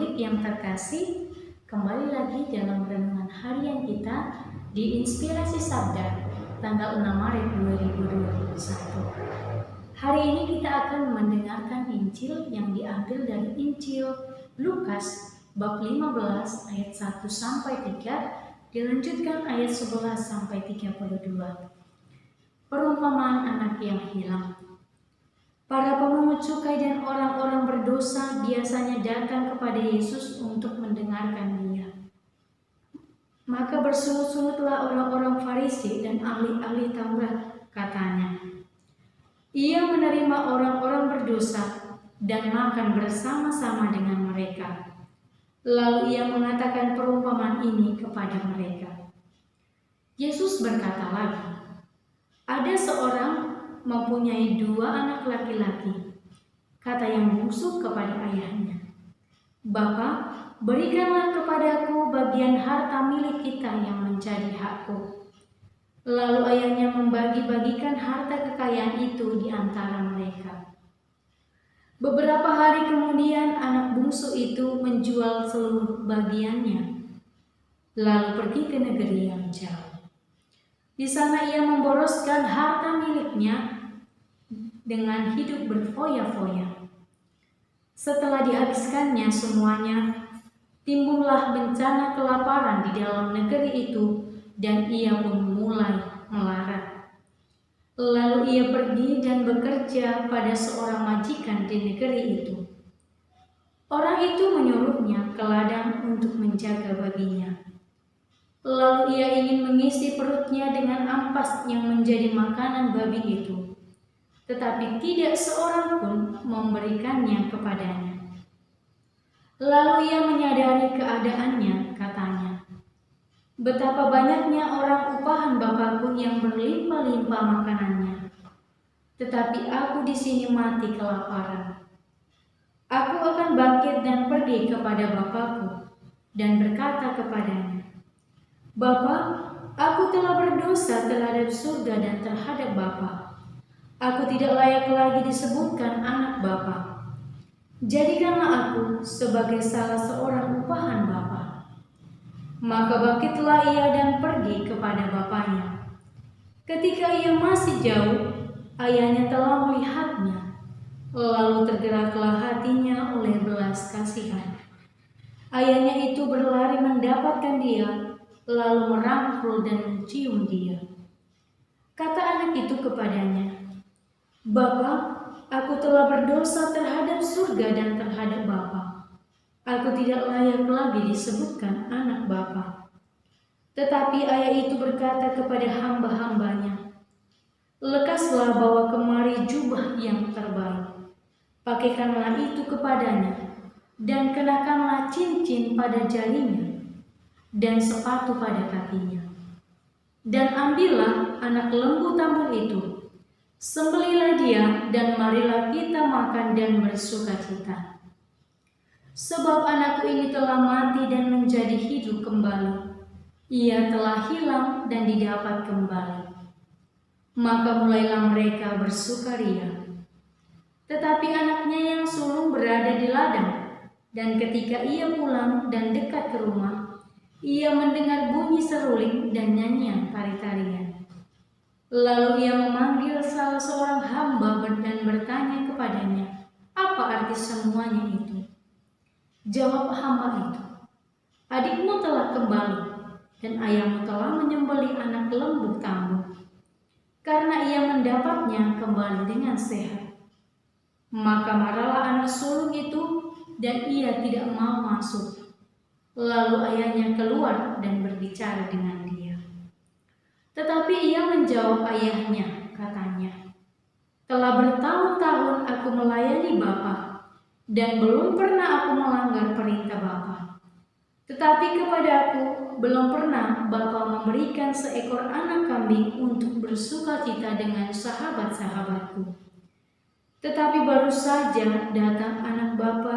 murid yang terkasih, kembali lagi dalam renungan harian kita di Inspirasi Sabda tanggal 6 Maret 2021. Hari ini kita akan mendengarkan Injil yang diambil dari Injil Lukas bab 15 ayat 1 sampai 3, dilanjutkan ayat 11 sampai 32. Perumpamaan anak yang hilang. Para pemungut cukai dan orang-orang berdosa biasanya datang kepada Yesus untuk mendengarkan Dia. Maka bersungut-sungutlah orang-orang Farisi dan ahli-ahli Taurat, katanya, Ia menerima orang-orang berdosa dan makan bersama-sama dengan mereka. Lalu Ia mengatakan perumpamaan ini kepada mereka. Yesus berkata lagi, ada seorang mempunyai 2 anak laki-laki. Kata yang bungsu kepada ayahnya, Bapa, berikanlah kepadaku bagian harta milik kita yang menjadi hakku. Lalu ayahnya membagi-bagikan harta kekayaan itu di antara mereka. Beberapa hari kemudian anak bungsu itu menjual seluruh bagiannya, lalu pergi ke negeri yang jauh. Di sana ia memboroskan harta miliknya dengan hidup berfoya-foya. Setelah dihabiskannya semuanya, timbullah bencana kelaparan di dalam negeri itu dan ia pun mulai melarat. Lalu ia pergi dan bekerja pada seorang majikan di negeri itu. Orang itu menyuruhnya ke ladang untuk menjaga baginya. Lalu ia ingin mengisi perutnya dengan ampas yang menjadi makanan babi itu. Tetapi tidak seorang pun memberikannya kepadanya. Lalu ia menyadari keadaannya, katanya, betapa banyaknya orang upahan Bapakku yang berlimpah-limpah makanannya, tetapi aku di sini mati kelaparan. Aku akan bangkit dan pergi kepada Bapakku dan berkata kepadanya, Bapa, aku telah berdosa terhadap surga dan terhadap Bapa. Aku tidak layak lagi disebutkan anak Bapa. Jadikanlah aku sebagai salah seorang upahan Bapa. Maka bangkitlah ia dan pergi kepada bapaknya. Ketika ia masih jauh, ayahnya telah melihatnya. Lalu tergeraklah hatinya oleh belas kasihan. Ayahnya itu berlari mendapatkan dia, lalu merangkul dan mencium dia. Kata anak itu kepadanya, Bapa, aku telah berdosa terhadap surga dan terhadap Bapa. Aku tidak layak lagi disebutkan anak Bapa. Tetapi ayah itu berkata kepada hamba-hambanya, lekaslah bawa kemari jubah yang terbaik. Pakaikanlah itu kepadanya, dan kenakanlah cincin pada jarinya, dan sepatu pada kakinya. Dan ambillah anak lembu tambun itu, sembelilah dia, dan marilah kita makan dan bersukacita. Sebab anakku ini telah mati dan menjadi hidup kembali. Ia telah hilang dan didapat kembali. Maka mulailah mereka bersukaria. Tetapi anaknya yang sulung berada di ladang, dan ketika ia pulang dan dekat ke rumah, ia mendengar bunyi seruling dan nyanyian tari-tarian. Lalu ia memanggil salah seorang hamba dan bertanya kepadanya, apa arti semuanya itu? Jawab hamba itu, adikmu telah kembali, dan ayahmu telah menyembelih anak lembu tambun, karena ia mendapatnya kembali dengan sehat. Maka marahlah anak sulung itu, dan ia tidak mau masuk. Lalu ayahnya keluar dan berbicara dengan dia. Tetapi ia menjawab ayahnya, katanya, telah bertahun-tahun aku melayani Bapa, dan belum pernah aku melanggar perintah Bapa. Tetapi kepadaku belum pernah Bapa memberikan seekor anak kambing untuk bersukacita dengan sahabat-sahabatku. Tetapi baru saja datang anak Bapa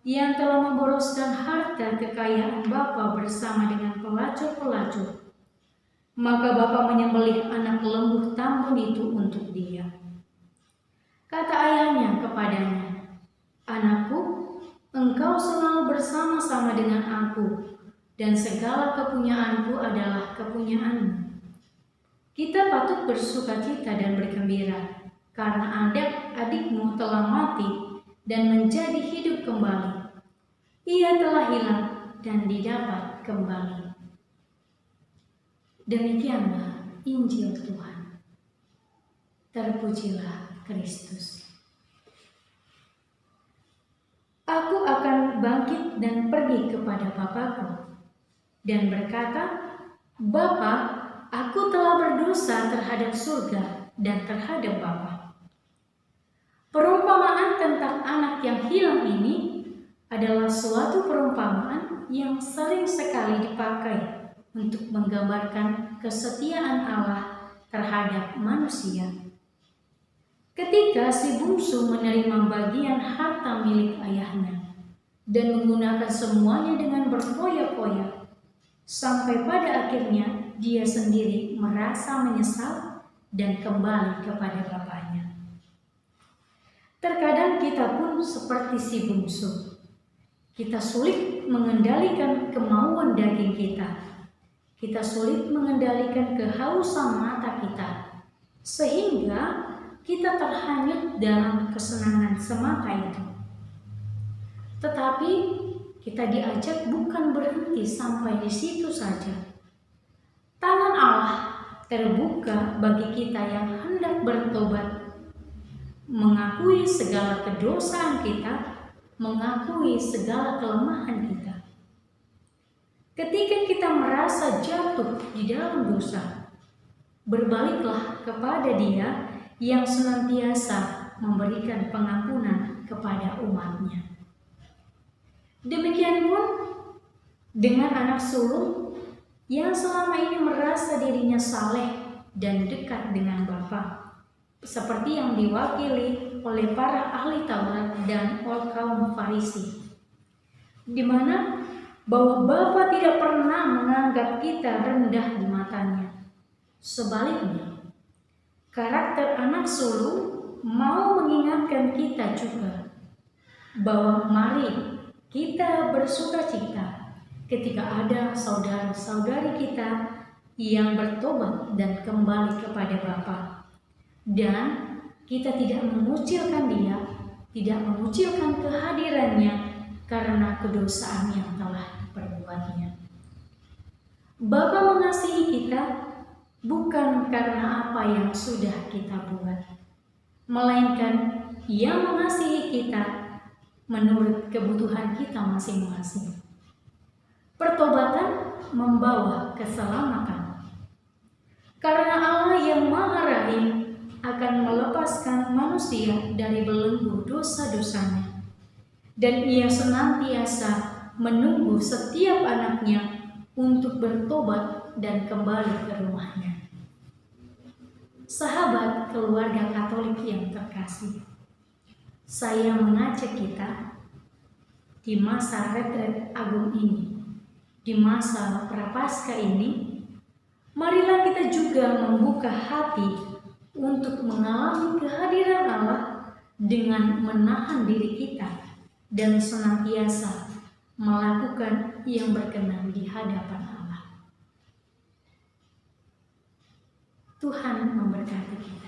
yang telah memboroskan harta kekayaan Bapa bersama dengan pelacur-pelacur. Maka Bapa menyembelih anak lembu tambun itu untuk dia. Kata ayahnya kepadanya, anakku, Engkau selalu bersama-sama dengan aku, dan segala kepunyaanku adalah kepunyaanmu. Kita patut bersukacita dan bergembira, karena adik-adikmu telah mati dan menjadi hidup kembali. Ia telah hilang dan didapat kembali. Demikianlah Injil Tuhan. Terpujilah Kristus. Aku akan bangkit dan pergi kepada Bapakku dan berkata, Bapa, aku telah berdosa terhadap surga dan terhadap Bapa. Perumpamaan tentang anak yang hilang ini adalah suatu perumpamaan yang sering sekali dipakai untuk menggambarkan kesetiaan Allah terhadap manusia. Ketika si bungsu menerima bagian harta milik ayahnya dan menggunakan semuanya dengan berfoya-foya, sampai pada akhirnya dia sendiri merasa menyesal dan kembali kepada bapaknya. Terkadang kita pun seperti si bungsu. Kita sulit mengendalikan kemauan daging kita. Kita sulit mengendalikan kehausan mata kita, sehingga kita terhanyut dalam kesenangan semata itu. Tetapi kita diajak bukan berhenti sampai di situ saja. Tangan Allah terbuka bagi kita yang hendak bertobat, mengakui segala kedosaan kita, mengakui segala kelemahan kita. Ketika kita merasa jatuh di dalam dosa, berbaliklah kepada Dia yang senantiasa memberikan pengampunan kepada umatnya. Demikian pun dengan anak sulung yang selama ini merasa dirinya saleh dan dekat dengan Bapa, seperti yang diwakili oleh para ahli Taurat dan kaum Farisi, di mana bahwa Bapa tidak pernah menganggap kita rendah di matanya. Sebaliknya, karakter anak sulung mau mengingatkan kita juga bahwa mari kita bersukacita ketika ada saudara-saudari kita yang bertobat dan kembali kepada Bapa. Dan kita tidak mengucilkan dia, tidak mengucilkan kehadirannya karena kedosaan yang telah diperbuatnya. Bapa mengasihi kita bukan karena apa yang sudah kita buat, melainkan Ia mengasihi kita menurut kebutuhan kita masing-masing. Pertobatan membawa keselamatan. Karena Allah yang Maha Rahim akan melepaskan manusia dari belenggu dosa-dosanya, dan Ia senantiasa menunggu setiap anaknya untuk bertobat dan kembali ke rumahnya. Sahabat keluarga Katolik yang terkasih, saya mengajak kita di masa retret agung ini, di masa Prapaskah ini, marilah kita juga membuka hati untuk mengalami kehadiran Allah dengan menahan diri kita dan senantiasa melakukan yang berkenan di hadapan Allah. Tuhan memberkati kita.